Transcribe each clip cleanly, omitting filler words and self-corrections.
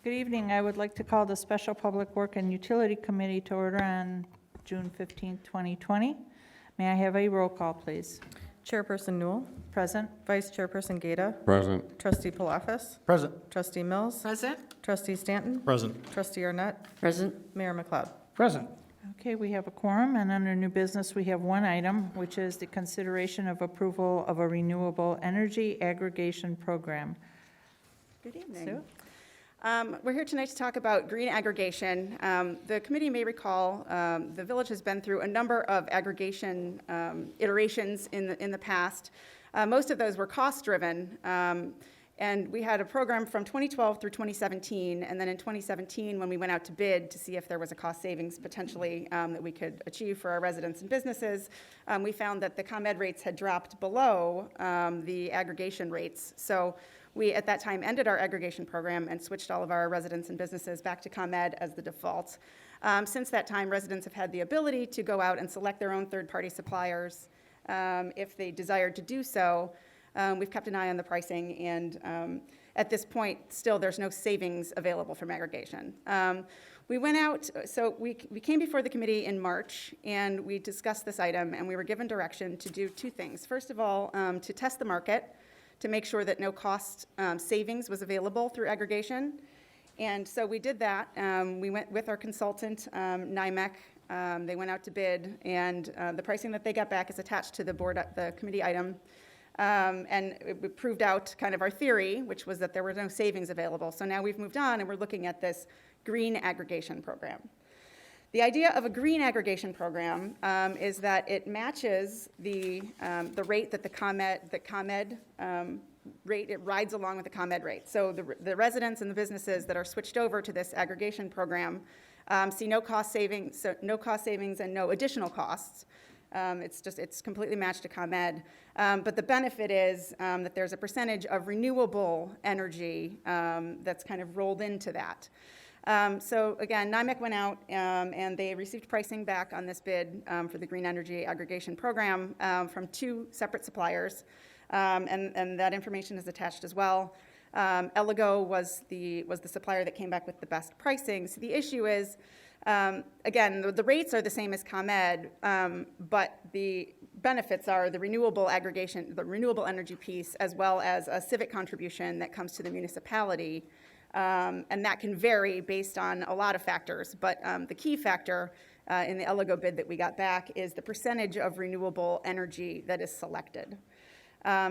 Good evening. I would like to call the Special Public Work and Utility Committee to order on June 15, 2020. May I have a roll call, please? Chairperson Newell. Present. Vice Chairperson Gata. Present. Trustee Palacios. Present. Trustee Mills. Present. Trustee Stanton. Present. Trustee Arnett. Present. Mayor McLeod. Present. Okay, we have a quorum, and under new business, we have one item, which is the consideration of approval of a renewable energy aggregation program. Good evening. Sue? We're here tonight to talk about green aggregation. The committee may recall the village has been through a number of aggregation iterations in the past. Most of those were cost-driven, and we had a program from 2012 through 2017, and then in 2017, when we went out to bid to see if there was a cost savings potentially that we could achieve for our residents and businesses, we found that the ComEd rates had dropped below the aggregation rates. So we, at that time, ended our aggregation program and switched all of our residents and businesses back to ComEd as the default. Since that time, residents have had the ability to go out and select their own third-party suppliers if they desired to do so. We've kept an eye on the pricing, and at this point, still, there's no savings available from aggregation. We went out, so we came before the committee in March, and we discussed this item, and we were given direction to do two things. First of all, to test the market, to make sure that no cost savings was available through aggregation. And so we did that. We went with our consultant, NIMEC. They went out to bid, and the pricing that they got back is attached to the committee item. And it proved out kind of our theory, which was that there were no savings available. So now we've moved on, and we're looking at this green aggregation program. The idea of a green aggregation program is that it matches the rate that the ComEd rate, it rides along with the ComEd rate. So the residents and the businesses that are switched over to this aggregation program see no cost savings and no additional costs. It's completely matched to ComEd. But the benefit is that there's a percentage of renewable energy that's kind of rolled into that. So again, NIMEC went out and they received pricing back on this bid for the green energy aggregation program from two separate suppliers, and that information is attached as well. Eligo was the supplier that came back with the best pricing. So the issue is, again, the rates are the same as ComEd, but the benefits are the renewable aggregation, the renewable energy piece, as well as a civic contribution that comes to the municipality. And that can vary based on a lot of factors, but the key factor in the Eligo bid that we got back is the percentage of renewable energy that is selected.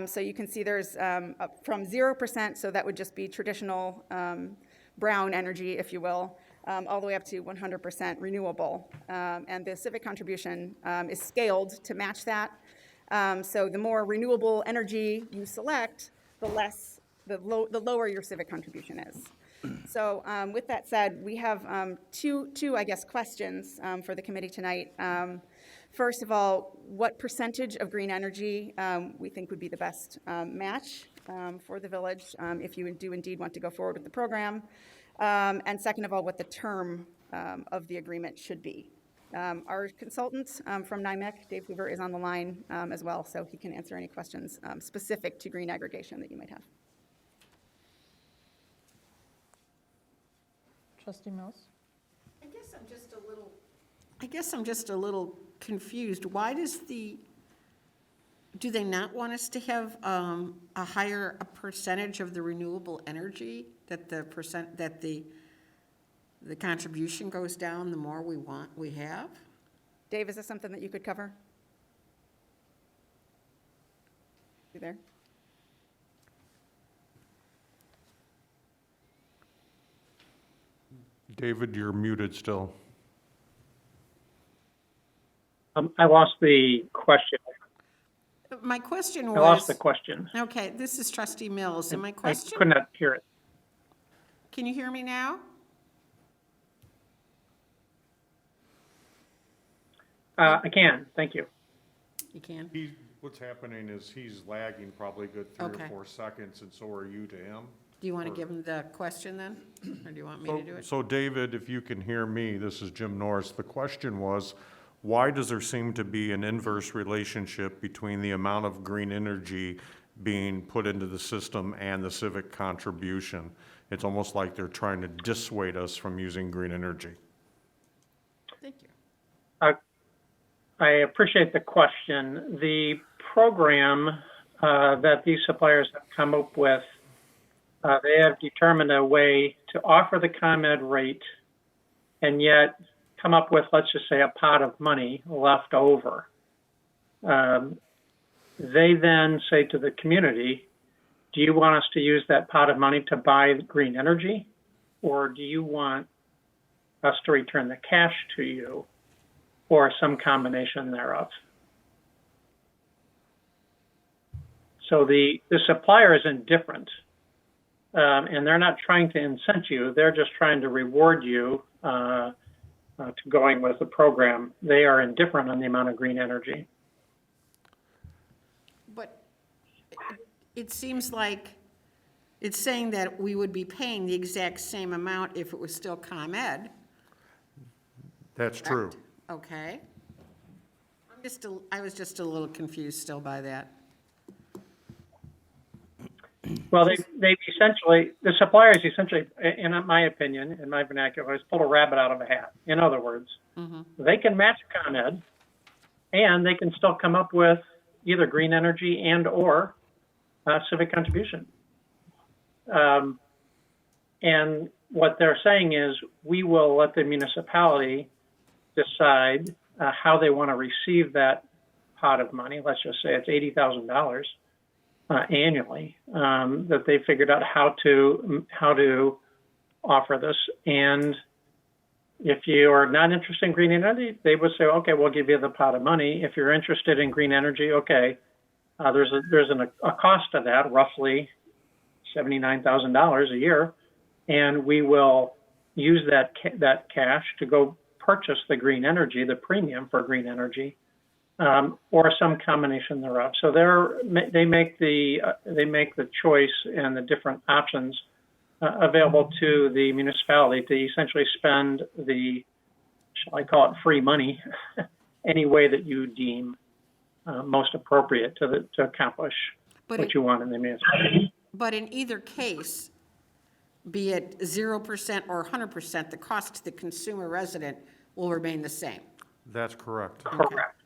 So you can see there's from 0%, so that would just be traditional brown energy, if you will, all the way up to 100% renewable. And the civic contribution is scaled to match that. So the more renewable energy you select, the lower your civic contribution is. So with that said, we have two, I guess, questions for the committee tonight. First of all, what percentage of green energy we think would be the best match for the village if you do indeed want to go forward with the program? And second of all, what the term of the agreement should be. Our consultant from NIMEC, Dave Hoover, is on the line as well, so he can answer any questions specific to green aggregation that you might have. Trustee Mills? I guess I'm just a little confused. Why do they not want us to have a higher percentage of the renewable energy, that the contribution goes down the more we have? Dave, is this something that you could cover? You there? David, you're muted still. I lost the question. My question was... I lost the question. Okay, this is Trustee Mills, and my question... I could not hear it. Can you hear me now? I can, thank you. You can? What's happening is he's lagging probably a good 3 Okay. or 4 seconds, and so are you to him. Do you want to give him the question then? Or do you want me to do it? So David, if you can hear me, this is Jim Norris. The question was, why does there seem to be an inverse relationship between the amount of green energy being put into the system and the civic contribution? It's almost like they're trying to dissuade us from using green energy. Thank you. I appreciate the question. The program that these suppliers have come up with, they have determined a way to offer the ComEd rate and yet come up with, let's just say, a pot of money left over. They then say to the community, do you want us to use that pot of money to buy green energy, or do you want us to return the cash to you, or some combination thereof? So the supplier is indifferent, and they're not trying to incent you. They're just trying to reward you to going with the program. They are indifferent on the amount of green energy. But it seems like it's saying that we would be paying the exact same amount if it was still ComEd. That's true. Okay. I was just a little confused still by that. Well, they essentially, the suppliers essentially, in my opinion, in my vernacular, has pulled a rabbit out of a hat. In other words, they can match ComEd, and they can still come up with either green energy and or civic contribution. And what they're saying is, we will let the municipality decide how they want to receive that pot of money. Let's just say it's $80,000 annually, that they figured out how to offer this. And if you are not interested in green energy, they would say, okay, we'll give you the pot of money. If you're interested in green energy, okay, there's a cost to that, roughly $79,000 a year, and we will use that cash to go purchase the green energy, the premium for green energy, or some combination thereof. So they make the choice and the different options available to the municipality to essentially spend the, shall I call it, free money, any way that you deem most appropriate to accomplish what you want in the municipality. But in either case, be it 0% or 100%, the cost to the consumer resident will remain the same. That's correct. Correct.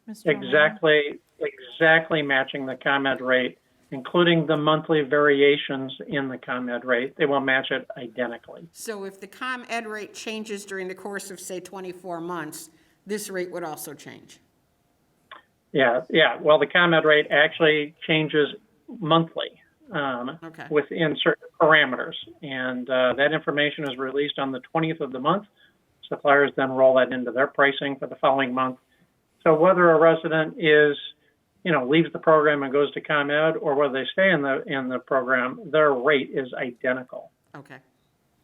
Mr. O'Malley? Exactly matching the ComEd rate, including the monthly variations in the ComEd rate. They will match it identically. So if the ComEd rate changes during the course of, say, 24 months, this rate would also change? Yeah. Well, the ComEd rate actually changes monthly within certain parameters. And that information is released on the 20th of the month. Suppliers then roll that into their pricing for the following month. So whether a resident leaves the program and goes to ComEd, or whether they stay in the program, their rate is identical. Okay.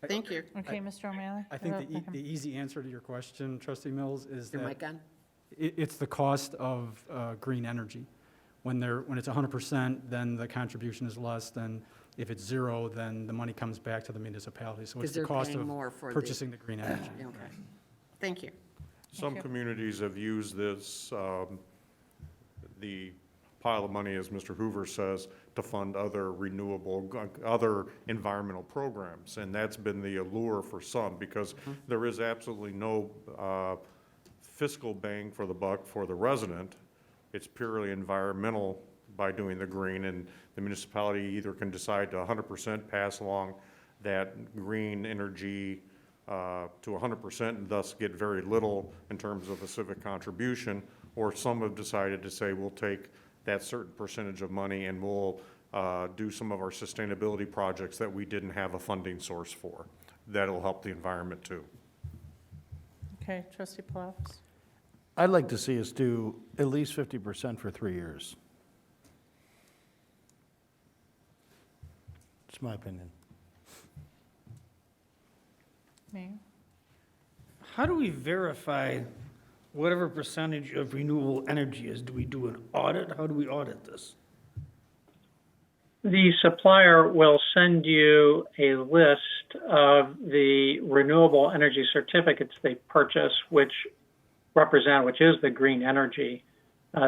Thank you. Okay, Mr. O'Malley? I think the easy answer to your question, Trustee Mills, is Your that mic on? it's the cost of green energy. When it's 100%, then the contribution is less than. If it's zero, then the money comes back to the municipality. So it's the cost of purchasing the green energy. Okay. Thank you. Some communities have used this, the pile of money, as Mr. Hoover says, to fund other other environmental programs. And that's been the allure for some, because there is absolutely no fiscal bang for the buck for the resident. It's purely environmental by doing the green, and the municipality either can decide to 100% pass along that green energy to 100% and thus get very little in terms of a civic contribution, or some have decided to say we'll take that certain percentage of money and we'll do some of our sustainability projects that we didn't have a funding source for. That'll help the environment too. Okay, Trustee Palacios? I'd like to see us do at least 50% for 3 years. It's my opinion. Mayor? How do we verify whatever percentage of renewable energy is? Do we do an audit? How do we audit this? The supplier will send you a list of the renewable energy certificates they purchase, which is the green energy.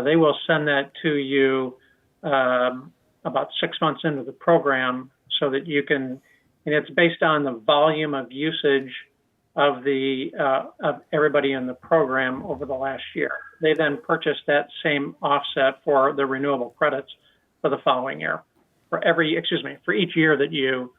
They will send that to you about 6 months into the program, so that you can and it's based on the volume of usage of everybody in the program over the last year. They then purchase that same offset for the renewable credits for the following year, for each year that you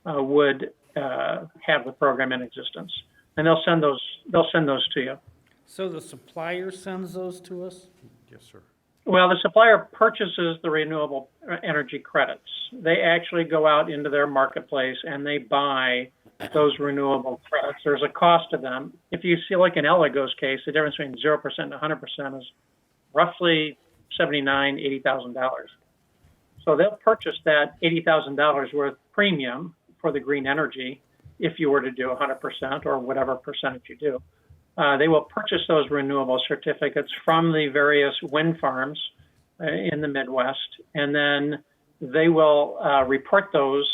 would have the program in existence, and they'll send those to you. So the supplier sends those to us? Yes, sir. Well, the supplier purchases the renewable energy credits. They actually go out into their marketplace and they buy those renewable credits. There's a cost to them. If you see, like in Elegos case, the difference between 0% and 100% is roughly $79,000, $80,000. So they'll purchase that $80,000 worth premium for the green energy if you were to do 100% or whatever percentage you do. They will purchase those renewable certificates from the various wind farms in the Midwest, and then they will report those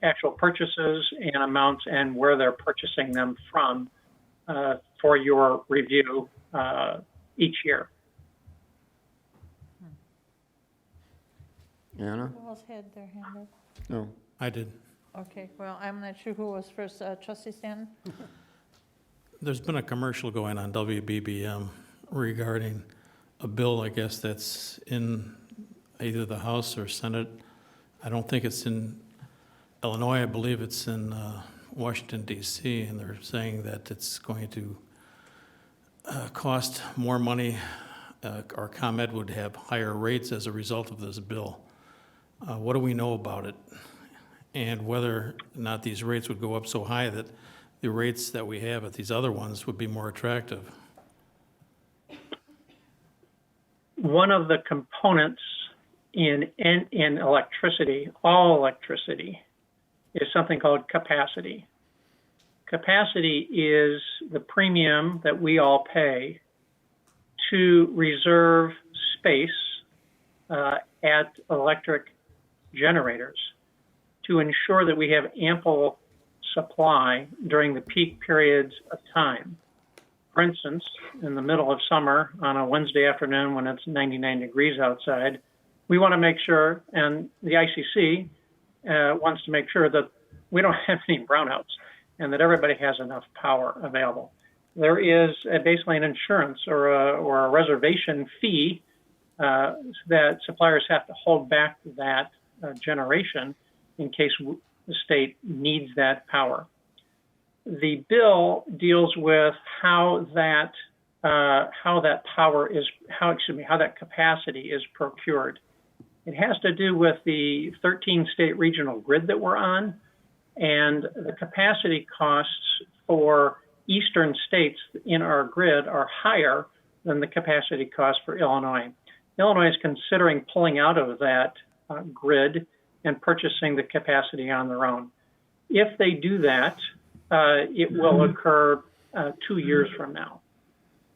actual purchases and amounts and where they're purchasing them from for your review each year. Anna? Who else had their hand up? No. I did. Okay, well, I'm not sure who was first. Trustee Stanton? There's been a commercial going on WBBM regarding a bill, I guess, that's in either the House or Senate. I don't think it's in Illinois. I believe it's in Washington, D.C., and they're saying that it's going to cost more money, or ComEd would have higher rates as a result of this bill. What do we know about it? And whether or not these rates would go up so high that the rates that we have at these other ones would be more attractive. One of the components in electricity, all electricity, is something called capacity. Capacity is the premium that we all pay to reserve space at electric generators to ensure that we have ample supply during the peak periods of time. For instance, in the middle of summer on a Wednesday afternoon when it's 99 degrees outside, we want to make sure, and the ICC wants to make sure that we don't have any brownouts and that everybody has enough power available. There is basically an insurance or a reservation fee that suppliers have to hold back that generation in case the state needs that power. The bill deals with how that capacity is procured. It has to do with the 13-state regional grid that we're on, and the capacity costs for eastern states in our grid are higher than the capacity cost for Illinois. Illinois is considering pulling out of that grid and purchasing the capacity on their own. If they do that, it will occur 2 years from now.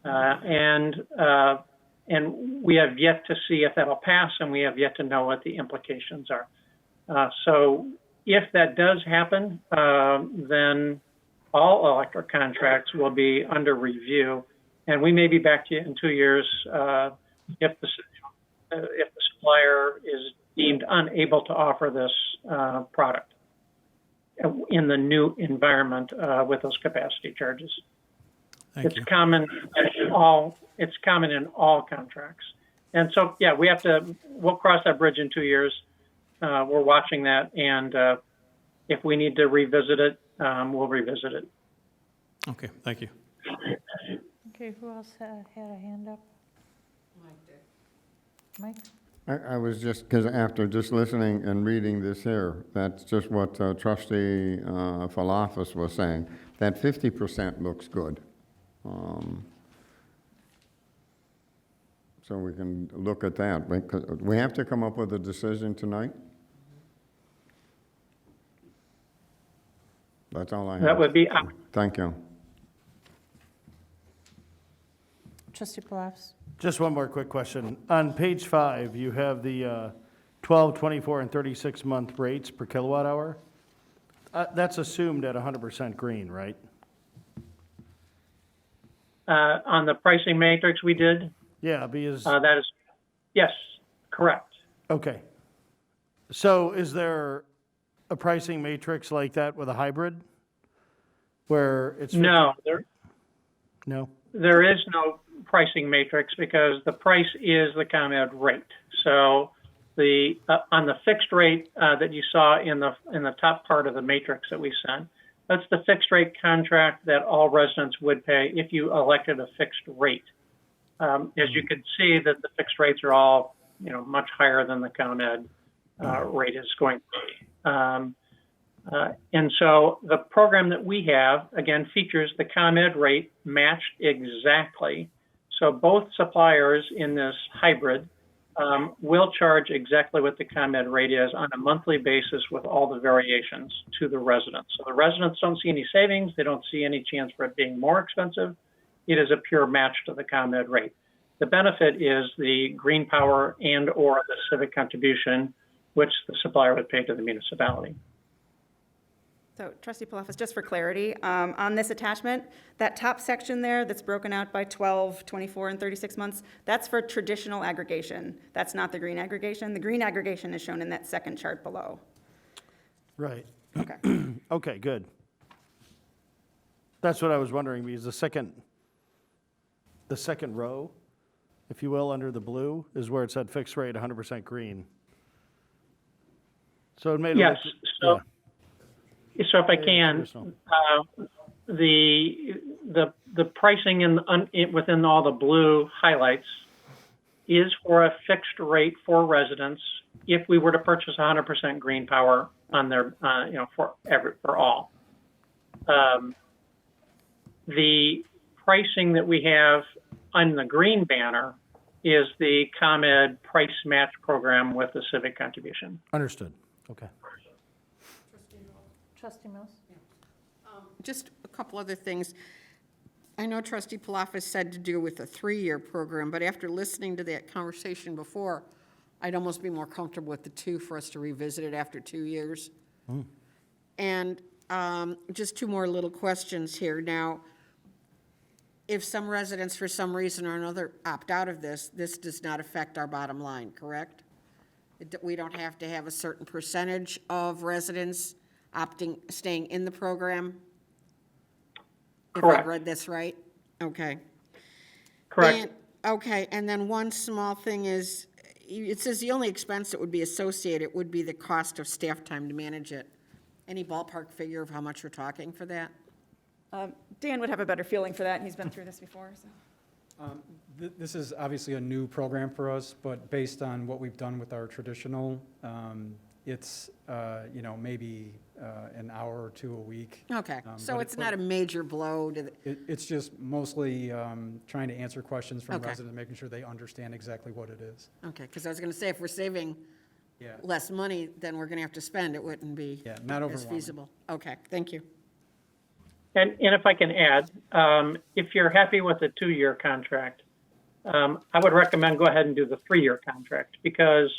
And we have yet to see if that'll pass, and we have yet to know what the implications are. So if that does happen, then all electric contracts will be under review, and we may be back to you in 2 years if the supplier is deemed unable to offer this product in the new environment with those capacity charges. Thank you. Common in all contracts. And so, yeah, we'll cross that bridge in 2 years. We're watching that, and if we need to revisit it, we'll revisit it. Okay, thank you. Okay, who else had a hand up? Mike? I was just, because after just listening and reading this here, that's just what Trustee Palacios was saying. That 50% looks good. So we can look at that. Because we have to come up with a decision tonight? That's all I have. That would be, Thank you. Trustee Palacios? Just one more quick question. On page 5, you have the 12, 24, and 36-month rates per kilowatt hour. That's assumed at 100% green, right? on the pricing matrix we did, Yeah, because, that is, yes, correct. okay. So is there a pricing matrix like that with a hybrid? Where it's? No, No? there is no pricing matrix because the price is the ComEd rate. So on the fixed rate that you saw in the top part of the matrix that we sent, that's the fixed rate contract that all residents would pay if you elected a fixed rate. As you can see, that the fixed rates are all much higher than the ComEd rate is going to be. And so the program that we have, again, features the ComEd rate matched exactly. So both suppliers in this hybrid will charge exactly what the ComEd rate is on a monthly basis with all the variations to the residents. So the residents don't see any savings. They don't see any chance for it being more expensive. It is a pure match to the ComEd rate. The benefit is the green power and or the civic contribution, which the supplier would pay to the municipality. So Trustee Palacios, just for clarity, on this attachment, that top section there that's broken out by 12, 24, and 36 months, that's for traditional aggregation. That's not the green aggregation. The green aggregation is shown in that second chart below. Right. Okay. Okay, good. That's what I was wondering, because the second row, if you will, under the blue, is where it said fixed rate, 100% green. So it made it Yes. look, So if I can, traditional. the pricing within all the blue highlights is for a fixed rate for residents if we were to purchase 100% green power on their, for all. The pricing that we have on the green banner is the ComEd price match program with the civic contribution. Understood, okay. Trustee Mills? Just a couple other things. I know Trustee Palacios said to do with a 3-year program, but after listening to that conversation before, I'd almost be more comfortable with the 2 for us to revisit it after 2 years. And just 2 more little questions here. Now, if some residents for some reason or another opt out of this, this does not affect our bottom line, correct? We don't have to have a certain percentage of residents staying in the program? If I Correct. read this right? Okay. Correct. Okay, and then one small thing is, it says the only expense that would be associated would be the cost of staff time to manage it. Any ballpark figure of how much we're talking for that? Dan would have a better feeling for that, and he's been through this before, so. This is obviously a new program for us, but based on what we've done with our traditional, it's, maybe an hour or 2 a week. Okay, so but it's not a major blow to the, It's just mostly trying to answer questions from Okay. residents, making sure they understand exactly what it is. okay, because I was going to say, if we're saving Yeah. less money than we're going to have to spend, it wouldn't be Yeah, not as overwhelming. feasible. Okay, thank you. And if I can add, if you're happy with the 2-year contract, I would recommend go ahead and do the 3-year contract, because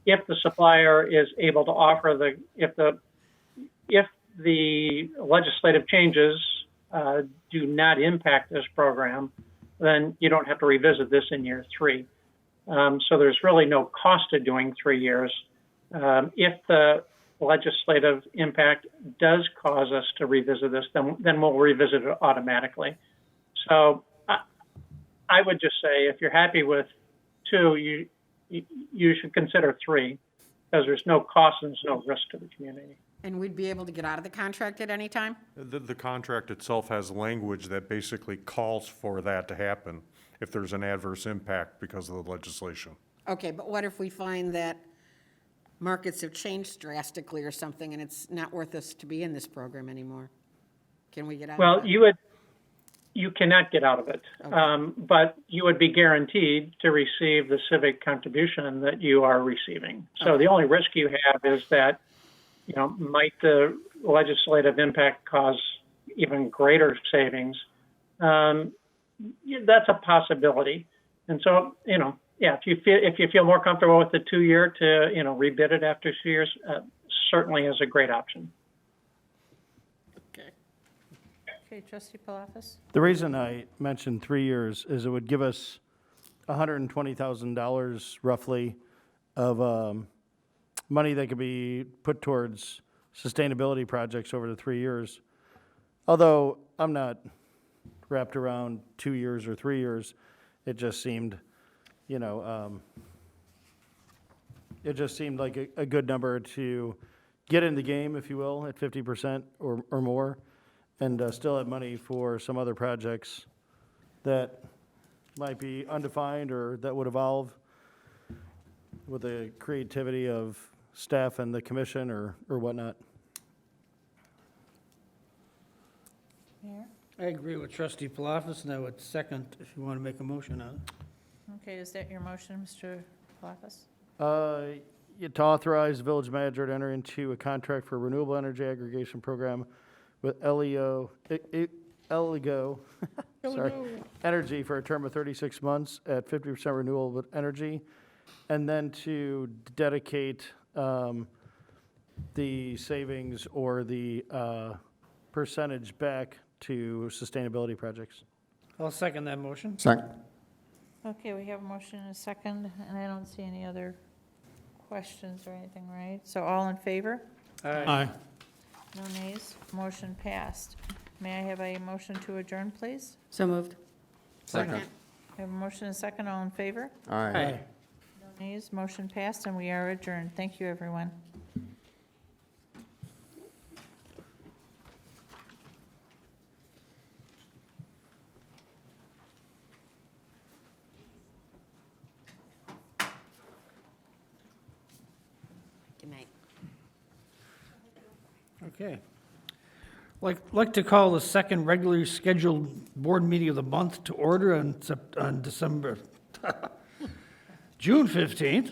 if the supplier is able to offer if the legislative changes do not impact this program, then you don't have to revisit this in year 3. So there's really no cost to doing 3 years. If the legislative impact does cause us to revisit this, then we'll revisit it automatically. So I would just say, if you're happy with 2, you should consider 3, because there's no cost and there's no risk to the community. And we'd be able to get out of the contract at any time? The contract itself has language that basically calls for that to happen if there's an adverse impact because of the legislation. Okay, but what if we find that markets have changed drastically or something, and it's not worth us to be in this program anymore? Can we get out Well, of that? you cannot get out of it, but you would be guaranteed to receive the civic contribution that you are receiving. So the only risk you have is that, might the legislative impact cause even greater savings? That's a possibility. And so, if you feel more comfortable with the 2-year to, rebid it after 2 years, certainly is a great option. Okay, Trustee Palacios? The reason I mentioned 3 years is it would give us $120,000 roughly of money that could be put towards sustainability projects over the 3 years. Although I'm not wrapped around 2 years or 3 years, it just seemed, it just seemed like a good number to get in the game, if you will, at 50% or more, and still have money for some other projects that might be undefined or that would evolve with the creativity of staff and the commission or whatnot. Mayor? I agree with trustee Palafis, and I would second if you want to make a motion on it. Okay, is that your motion, Mr. Palafis? To authorize the village manager to enter into a contract for renewable energy aggregation program with LEGO, sorry, Energy for a term of 36 months at 50% renewable energy, and then to dedicate the savings or the percentage back to sustainability projects. I'll second that motion. Second. Okay, we have a motion and a second, and I don't see any other questions or anything, right? So all in favor? Aye. No nays? Motion passed. May I have a motion to adjourn, please? So moved. Second. I have a motion and a second, all in favor? Aye. No nays? Motion passed, and we are adjourned. Thank you, everyone. Good night. Okay. Like to call the second regularly scheduled board meeting of the month to order on December, June 15th.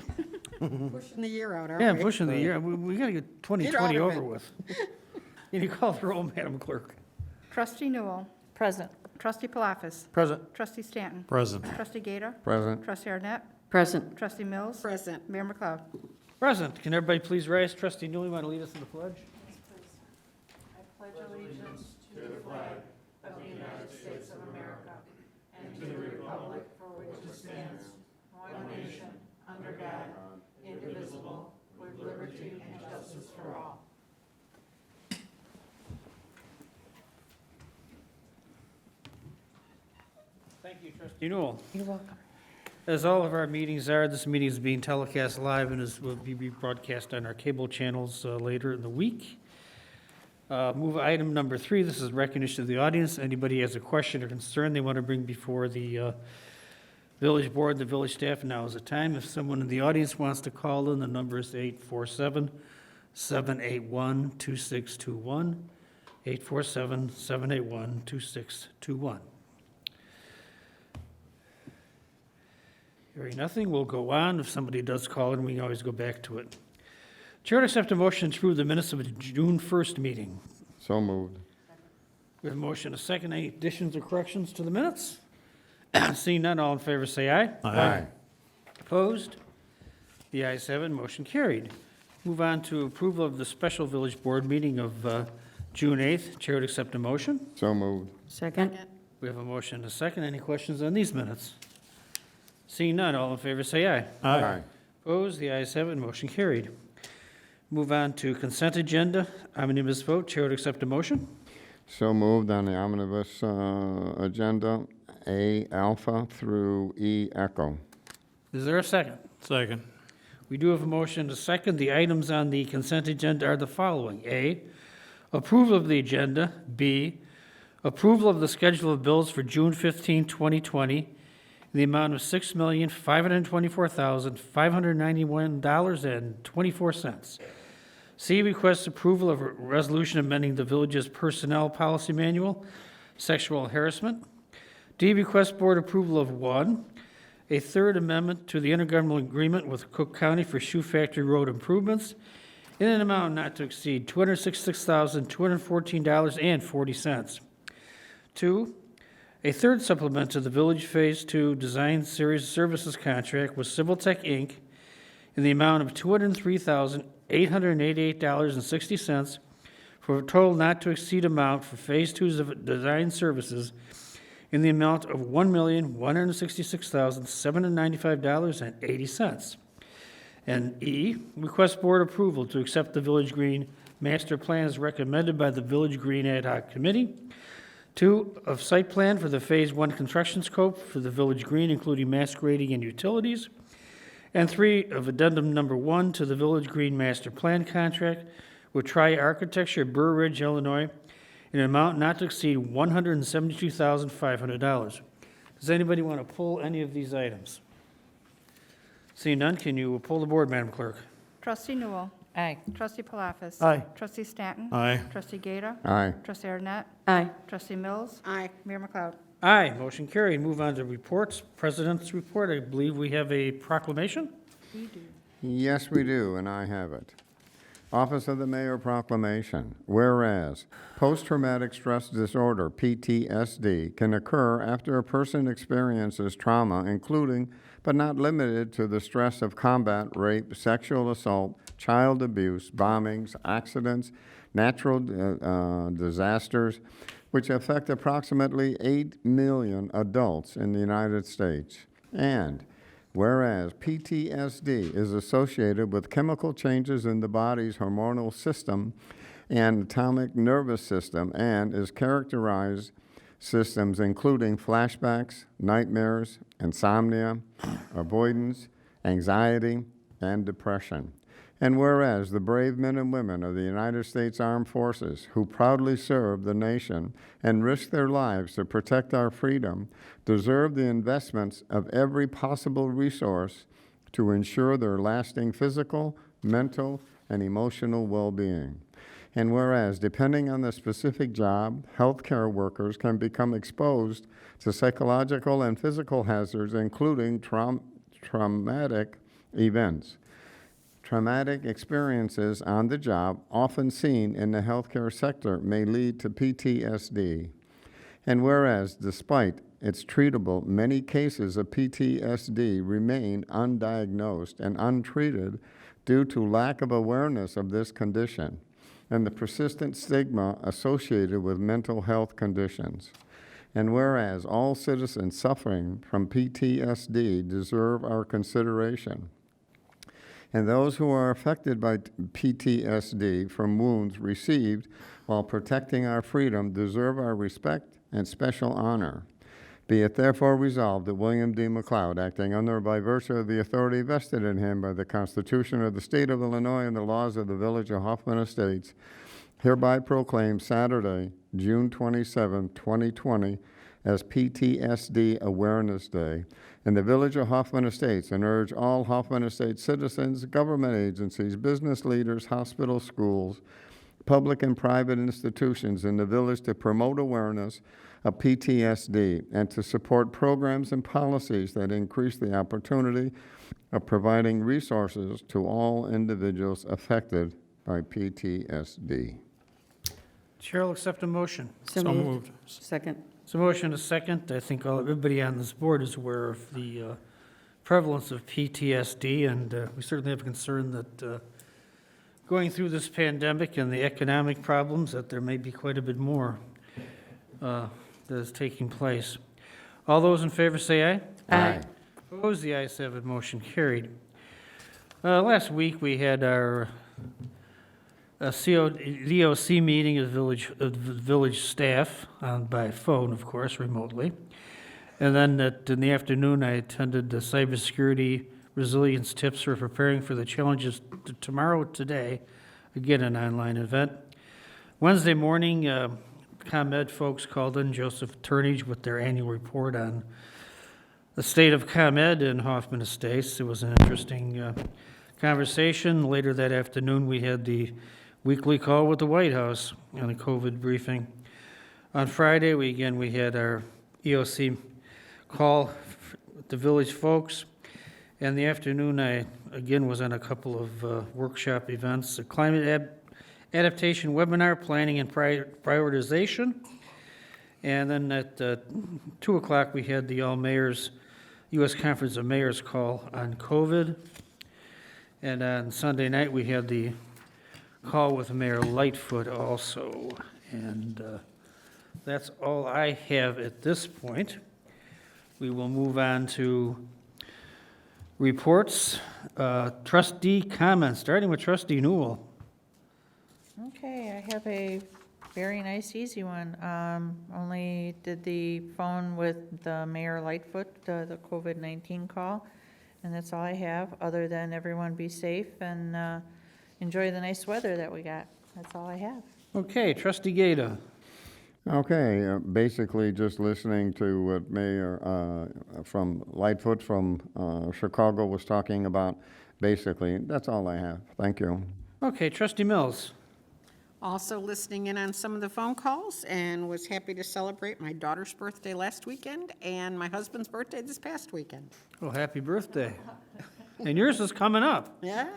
Pushing the year out, aren't Yeah, we? pushing the year. We got to get 2020 Get out of over it. with. Can you call the roll, Madam Clerk? Trustee Newell. Present. Trustee Palafis. Present. Trustee Stanton. Present. Trustee Gata. Present. Trustee Arnett. Present. Trustee Mills. Present. Mayor McLeod. Present. Can everybody please rise? Trustee Newell, you want to lead us in the pledge? I pledge allegiance to the flag of the United States of America and to the republic for which it stands, one nation, under God, indivisible, with liberty and justice for all. Thank you, Trustee Newell. You're welcome. As all of our meetings are, this meeting is being telecast live and will be broadcast on our cable channels later in the week. Move item number 3, this is recognition of the audience. Anybody has a question or concern they want to bring before the village board, the village staff, now is the time. If someone in the audience wants to call in, the number is 847-781-2621, 847-781-2621. Hearing nothing, we'll go on. If somebody does call in, we can always go back to it. Chair to accept a motion to approve the minutes of the June 1st meeting. So moved. We have a motion, a second. Any additions or corrections to the minutes? Seeing none, all in favor say aye. Aye. Opposed? The ayes have it, motion carried. Move on to approval of the special village board meeting of June 8th. Chair would accept a motion. So moved. Second. We have a motion, and a second. Any questions on these minutes? Seeing none, all in favor say aye. Aye. Opposed? The ayes have it, motion carried. Move on to consent agenda, omnibus vote. Chair would accept a motion. So moved on the omnibus agenda, A alpha through E echo. Is there a second? Second. We do have a motion, and a second. The items on the consent agenda are the following. A, approval of the agenda. B, approval of the schedule of bills for June 15, 2020, in the amount of $6,524,591.24. C, requests approval of a resolution amending the village's personnel policy manual, sexual harassment. D, request board approval of 1, a third amendment to the intergovernmental agreement with Cook County for Shoe Factory Road improvements in an amount not to exceed $266,214.40. 2, a third supplement to the Village Phase 2 Design Series Services contract with Civil Tech, Inc. in the amount of $203,888.60 for a total not to exceed amount for Phase 2 of design services in the amount of $1,166,795.80. And E, request board approval to accept the Village Green master plan is recommended by the Village Green Ad Hoc Committee. 2, of site plan for the Phase 1 construction scope for the Village Green, including mass grading and utilities. And 3, of addendum number 1 to the Village Green Master Plan contract with Tri-Architecture, Burr Ridge, Illinois, in an amount not to exceed $172,500. Does anybody want to pull any of these items? Seeing none, can you pull the board, Madam Clerk? Trustee Newell. Aye. Trustee Palafis. Aye. Trustee Stanton. Aye. Trustee Gata. Aye. Trustee Arnett. Aye. Trustee Mills. Aye. Mayor McLeod. Aye, motion carried. Move on to reports. President's report. I believe we have a proclamation. Yes, we do, and I have it. Office of the Mayor Proclamation. Whereas post-traumatic stress disorder, PTSD, can occur after a person experiences trauma, including but not limited to the stress of combat, rape, sexual assault, child abuse, bombings, accidents, natural disasters, which affect approximately 8 million adults in the United States. And whereas PTSD is associated with chemical changes in the body's hormonal system and autonomic nervous system and is characterized systems including flashbacks, nightmares, insomnia, avoidance, anxiety, and depression. And whereas the brave men and women of the United States Armed Forces who proudly serve the nation and risk their lives to protect our freedom deserve the investments of every possible resource to ensure their lasting physical, mental, and emotional well-being. And whereas, depending on the specific job, healthcare workers can become exposed to psychological and physical hazards, including traumatic events. Traumatic experiences on the job, often seen in the healthcare sector, may lead to PTSD. And whereas, despite its treatable, many cases of PTSD remain undiagnosed and untreated due to lack of awareness of this condition and the persistent stigma associated with mental health conditions. And whereas all citizens suffering from PTSD deserve our consideration, and those who are affected by PTSD from wounds received while protecting our freedom deserve our respect and special honor. Be it therefore resolved that William D. McLeod, acting under by virtue of the authority vested in him by the Constitution of the State of Illinois and the laws of the Village of Hoffman Estates, hereby proclaims Saturday, June 27, 2020, as PTSD Awareness Day in the Village of Hoffman Estates, and urge all Hoffman Estates citizens, government agencies, business leaders, hospitals, schools, public and private institutions in the village to promote awareness of PTSD and to support programs and policies that increase the opportunity of providing resources to all individuals affected by PTSD. Chair will accept a motion. So moved. Second. So motion is second. I think everybody on this board is aware of the prevalence of PTSD, and we certainly have concern that going through this pandemic and the economic problems, that there may be quite a bit more that is taking place. All those in favor say aye. Aye. Opposed, the ayes have it, motion carried. Last week, we had our DOC meeting of village staff, by phone, of course, remotely. And then in the afternoon, I attended the cybersecurity resilience tips for preparing for the challenges today, again, an online event. Wednesday morning, ComEd folks called in, Joseph Turnage, with their annual report on the state of ComEd in Hoffman Estates. It was an interesting conversation. Later that afternoon, we had the weekly call with the White House on a COVID briefing. On Friday, we had our EOC call with the village folks. In the afternoon, I again was on a couple of workshop events, a climate adaptation webinar, planning and prioritization. And then at 2 o'clock, we had the All Mayors, U.S. Conference of Mayors call on COVID. And on Sunday night, we had the call with Mayor Lightfoot also. And that's all I have at this point. We will move on to reports. Trustee comments, starting with Trustee Newell. Okay, I have a very nice, easy one. Only did the phone with the Mayor Lightfoot, the COVID-19 call, and that's all I have, other than everyone be safe and enjoy the nice weather that we got. That's all I have. Okay, Trustee Gata. Okay, basically just listening to what Mayor from Lightfoot from Chicago was talking about. Basically, that's all I have. Thank you. Okay, Trustee Mills. Also listening in on some of the phone calls and was happy to celebrate my daughter's birthday last weekend and my husband's birthday this past weekend. Oh, happy birthday. And yours is coming up, Yeah,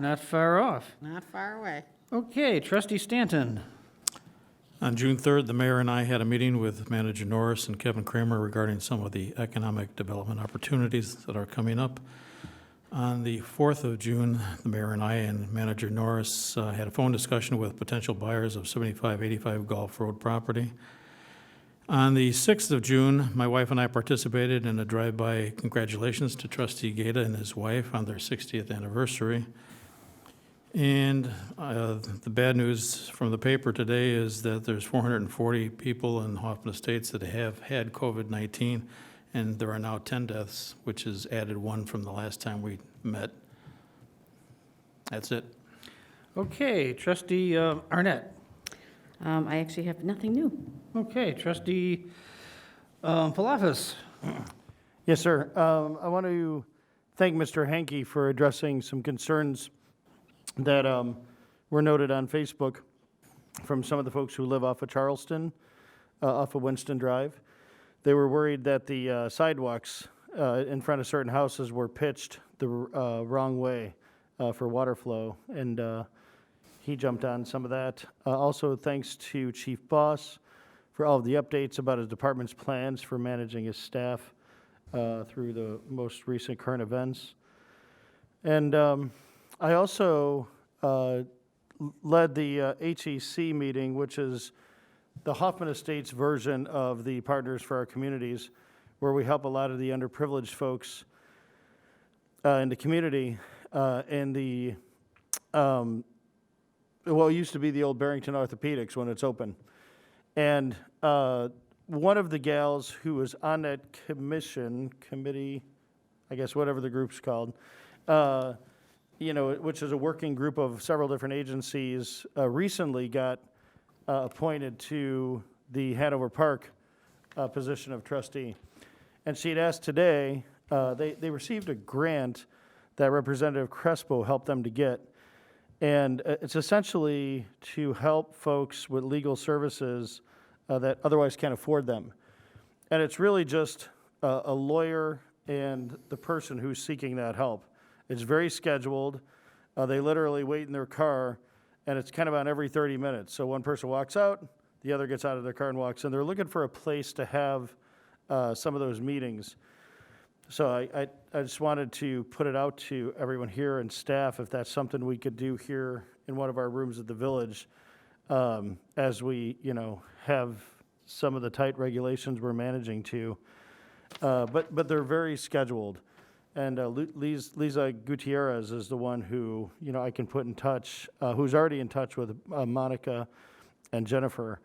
not far off. not far away. Okay, Trustee Stanton. On June 3rd, the mayor and I had a meeting with Manager Norris and Kevin Kramer regarding some of the economic development opportunities that are coming up. On the 4th of June, the mayor and I and Manager Norris had a phone discussion with potential buyers of 7585 Gulf Road property. On the 6th of June, my wife and I participated in a drive-by congratulations to Trustee Gata and his wife on their 60th anniversary. And the bad news from the paper today is that there's 440 people in Hoffman Estates that have had COVID-19, and there are now 10 deaths, which is added 1 from the last time we met. That's it. Okay, Trustee Arnett. I actually have nothing new. Okay, Trustee Palafis. Yes, sir. I want to thank Mr. Hankey for addressing some concerns that were noted on Facebook from some of the folks who live off of Charleston, off of Winston Drive. They were worried that the sidewalks in front of certain houses were pitched the wrong way for water flow, and he jumped on some of that. Also, thanks to Chief Boss for all of the updates about his department's plans for managing his staff through the most recent current events. And I also led the HEC meeting, which is the Hoffman Estates version of the Partners for Our Communities, where we help a lot of the underprivileged folks in the community in the, well, it used to be the old Barrington Orthopedics when it's open. And one of the gals who was on that committee, I guess whatever the group's called, which is a working group of several different agencies, recently got appointed to the Hanover Park position of trustee. And she'd asked today, they received a grant that Representative Crespo helped them to get. And it's essentially to help folks with legal services that otherwise can't afford them. And it's really just a lawyer and the person who's seeking that help. It's very scheduled. They literally wait in their car, and it's kind of on every 30 minutes. So one person walks out, the other gets out of their car and walks in. They're looking for a place to have some of those meetings. So I just wanted to put it out to everyone here and staff if that's something we could do here in one of our rooms at the village as we, have some of the tight regulations we're managing to. But they're very scheduled. And Lisa Gutierrez is the one who, I can put in touch, who's already in touch with Monica and Jennifer.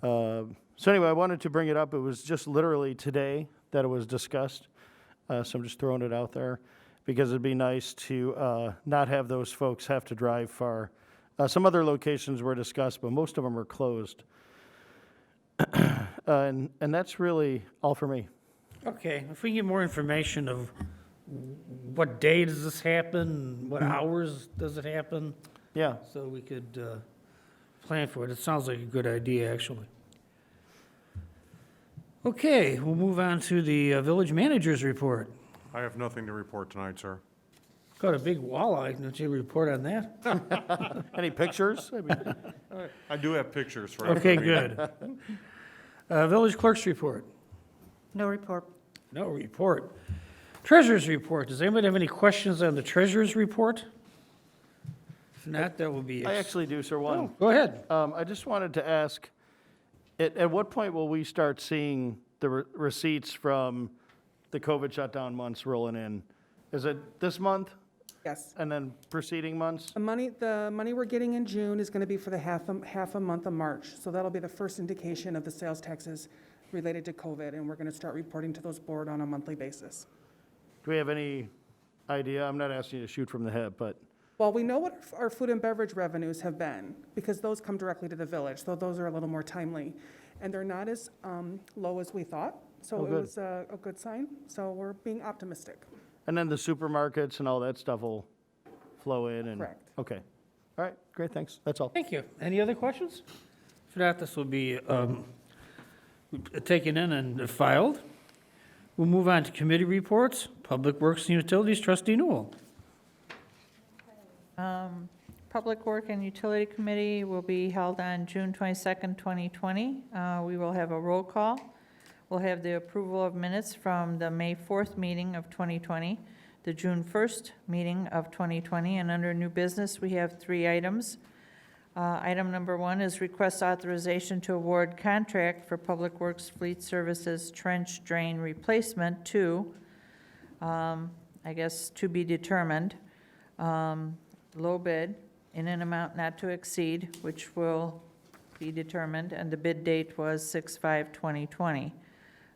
So anyway, I wanted to bring it up. It was just literally today that it was discussed. So I'm just throwing it out there because it'd be nice to not have those folks have to drive far. Some other locations were discussed, but most of them are closed. And that's really all for me. Okay, if we can get more information of what day does this happen, what hours does it happen, Yeah. so we could plan for it. It sounds like a good idea, actually. Okay, we'll move on to the village manager's report. I have nothing to report tonight, sir. Got a big walleye, don't you report on that? Any pictures? I do have pictures for Okay, everybody. good. Village clerk's report. No report. No report. Treasurer's report. Does anybody have any questions on the treasurer's report? If not, that will be. I actually do, sir, one. Oh, go ahead. I just wanted to ask, at what point will we start seeing the receipts from the COVID shutdown months rolling in? Is it this month? Yes. And then preceding months? The money we're getting in June is going to be for the half a month of March. So that'll be the first indication of the sales taxes related to COVID, and we're going to start reporting to those board on a monthly basis. Do we have any idea? I'm not asking you to shoot from the hip, but Well, we know what our food and beverage revenues have been, because those come directly to the village, so those are a little more timely. And they're not as low as we thought, so Oh, it good. was a good sign. So we're being optimistic. and then the supermarkets and all that stuff will flow in and? Correct. Okay. All right, great, thanks. That's all. Thank you. Any other questions? For that, this will be taken in and filed. We'll move on to committee reports. Public Works and Utilities, Trustee Newell. Public Work and Utility Committee will be held on June 22nd, 2020. We will have a roll call. We'll have the approval of minutes from the May 4th meeting of 2020, the June 1st meeting of 2020, and under new business, we have 3 items. Item number 1 is request authorization to award contract for Public Works Fleet Services trench drain replacement to, to be determined, low bid in an amount not to exceed, which will be determined, and the bid date was 6/5/2020.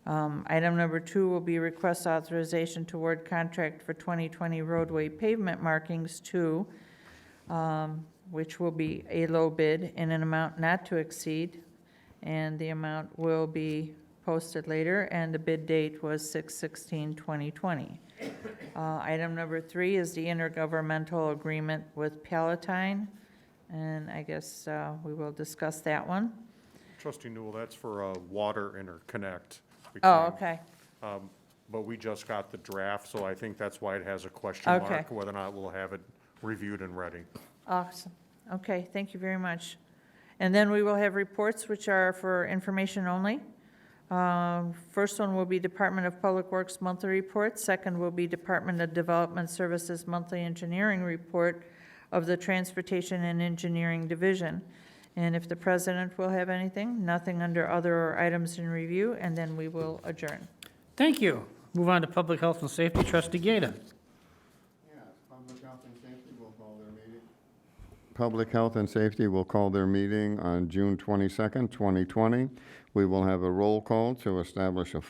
Item number 2 will be request authorization to award contract for 2020 roadway pavement markings to, which will be a low bid in an amount not to exceed, and the amount will be posted later, and the bid date was 6/16/2020. Item number 3 is the intergovernmental agreement with Palatine, and I guess we will discuss that one. Trustee Newell, that's for a water interconnect. Oh, okay. But we just got the draft, so I think that's why it has a question Okay. mark, whether or not we'll have it reviewed and ready. Awesome. Okay, thank you very much. And then we will have reports which are for information only. First one will be Department of Public Works monthly report. Second will be Department of Development Services monthly engineering report of the Transportation and Engineering Division. And if the president will have anything, nothing under other items in review, and then we will adjourn. Thank you. Move on to Public Health and Safety, Trustee Gata. Yes, Public Health and Safety will call their meeting. Public Health and Safety will call their meeting on June 22nd, 2020. We will have a roll call to establish a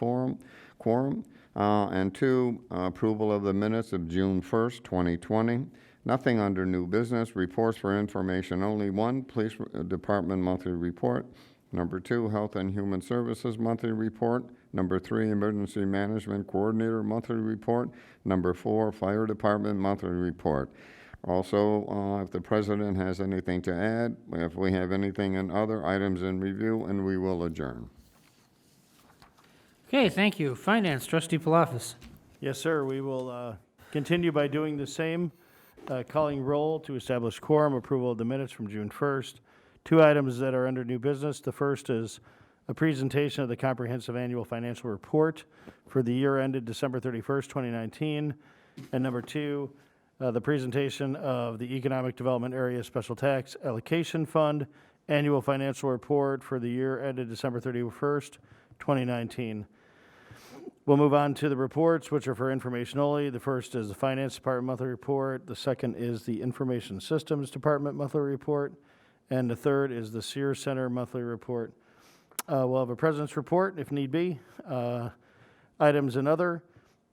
quorum, and 2, approval of the minutes of June 1st, 2020. Nothing under new business. Reports for information only. 1, Police Department monthly report. Number 2, Health and Human Services monthly report. Number 3, Emergency Management Coordinator monthly report. Number 4, Fire Department monthly report. Also, if the president has anything to add, if we have anything in other items in review, and we will adjourn. Okay, thank you. Finance, Trustee Palacios. Yes, sir, we will continue by doing the same, calling roll to establish quorum, approval of the minutes from June 1st. 2 items that are under new business. The first is a presentation of the comprehensive annual financial report for the year ended December 31st, 2019. And number 2, the presentation of the Economic Development Area Special Tax Allocation Fund Annual Financial Report for the year ended December 31st, 2019. We'll move on to the reports, which are for information only. The first is the Finance Department monthly report. The second is the Information Systems Department monthly report. And the third is the Sears Center monthly report. We'll have a president's report if need be. Items and other,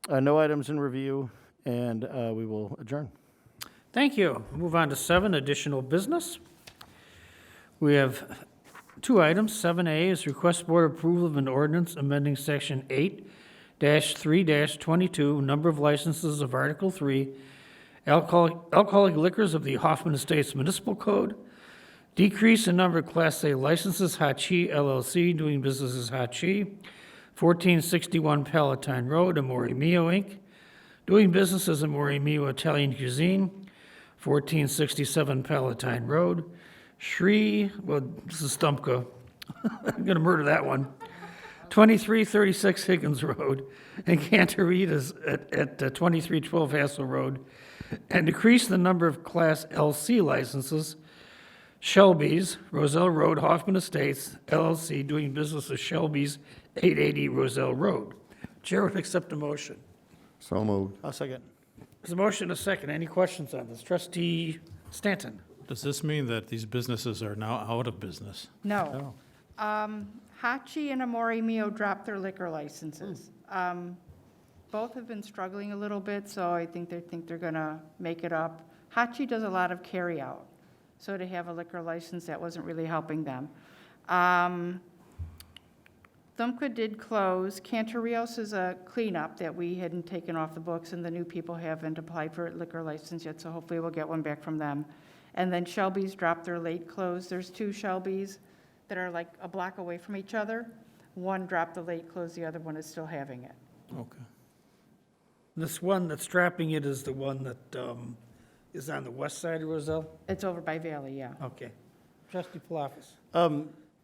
no items in review, and we will adjourn. Thank you. Move on to 7, additional business. We have 2 items. 7A is request board approval of an ordinance amending section 8-3-22, number of licenses of Article 3, alcoholic liquors of the Hoffman Estates Municipal Code, decrease in number of Class A licenses, Hachi LLC, doing business as Hachi, 1461 Palatine Road, Amore Mio, Inc., doing business as Amore Mio Italian Cuisine, 1467 Palatine Road, this is Stumpka, I'm gonna murder that one, 2336 Higgins Road, and Cantoritas at 2312 Hassel Road, and decrease the number of Class LC licenses, Shelby's, Roselle Road, Hoffman Estates, LLC, doing business as Shelby's, 880 Roselle Road. Chair would accept a motion. So moved. I'll second. There's a motion, a second. Any questions on this? Trustee Stanton? Does this mean that these businesses are now out of business? No. Hachi and Amore Mio dropped their liquor licenses. Both have been struggling a little bit, so I think they're gonna make it up. Hachi does a lot of carryout, so to have a liquor license, that wasn't really helping them. Thumbka did close. Cantorios is a cleanup that we hadn't taken off the books, and the new people haven't applied for a liquor license yet, so hopefully we'll get one back from them. And then Shelby's dropped their late close. There's two Shelby's that are like a block away from each other. One dropped the late close, the other one is still having it. Okay. This one that's strapping it is the one that is on the west side of Roselle? It's over by Valley, yeah. Okay. Trustee Palafis?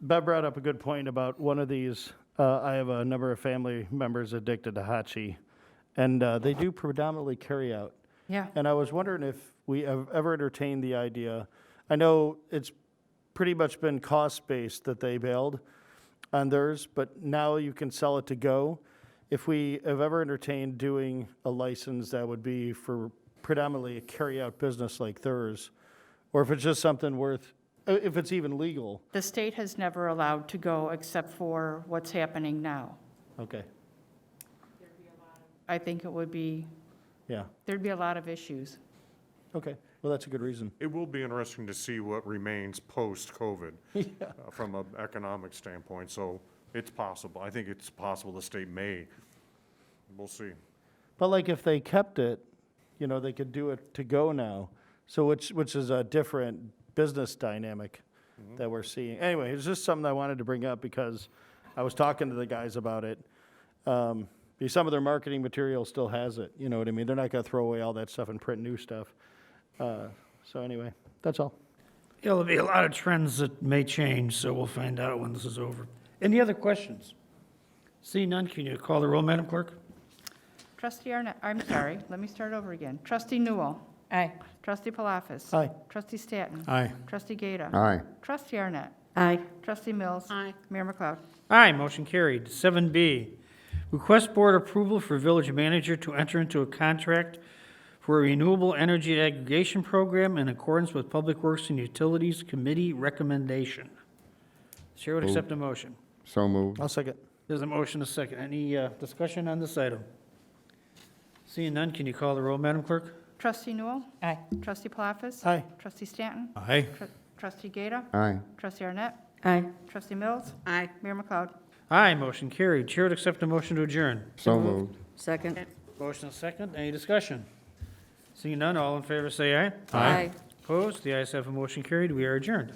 Bev brought up a good point about one of these. I have a number of family members addicted to Hachi, and they do predominantly carry out. Yeah. And I was wondering if we have ever entertained the idea. I know it's pretty much been cost-based that they bailed on theirs, but now you can sell it to go. If we have ever entertained doing a license that would be for predominantly a carry-out business like theirs, or if it's just something worth, if it's even legal. The state has never allowed to go except for what's happening now. Okay, I think it would be, yeah, there'd be a lot of issues. okay. Well, that's a good reason. It will be interesting to see what remains post-COVID from an economic standpoint, so it's possible. I think it's possible the state may. We'll see. But like if they kept it, you know, they could do it to go now. So which is a different business dynamic that we're seeing. Anyway, it's just something I wanted to bring up because I was talking to the guys about it. Some of their marketing material still has it, you know what I mean? They're not gonna throw away all that stuff and print new stuff. So anyway, that's all. There'll be a lot of trends that may change, so we'll find out when this is over. Any other questions? Seeing none, can you call the roll, Madam Clerk? Trustee Arnett, I'm sorry, let me start over again. Trustee Newell. Aye. Trustee Palafis. Aye. Trustee Stanton. Aye. Trustee Gata. Aye. Trustee Arnett. Aye. Trustee Mills. Aye. Mayor McLeod. Aye, motion carried. 7B, request board approval for village manager to enter into a contract for a renewable energy aggregation program in accordance with Public Works and Utilities Committee recommendation. Chair would accept a motion. So moved. I'll second. There's a motion, a second. Any discussion on this item? Seeing none, can you call the roll, Madam Clerk? Trustee Newell. Aye. Trustee Palafis. Aye. Trustee Stanton. Aye. Trustee Gata. Aye. Trustee Arnett. Aye. Trustee Mills. Aye. Mayor McLeod. Aye, motion carried. Chair would accept a motion to adjourn. So moved. Second. Motion, a second. Any discussion? Seeing none, all in favor say aye. Aye. Opposed? The ayes have a motion carried. We are adjourned.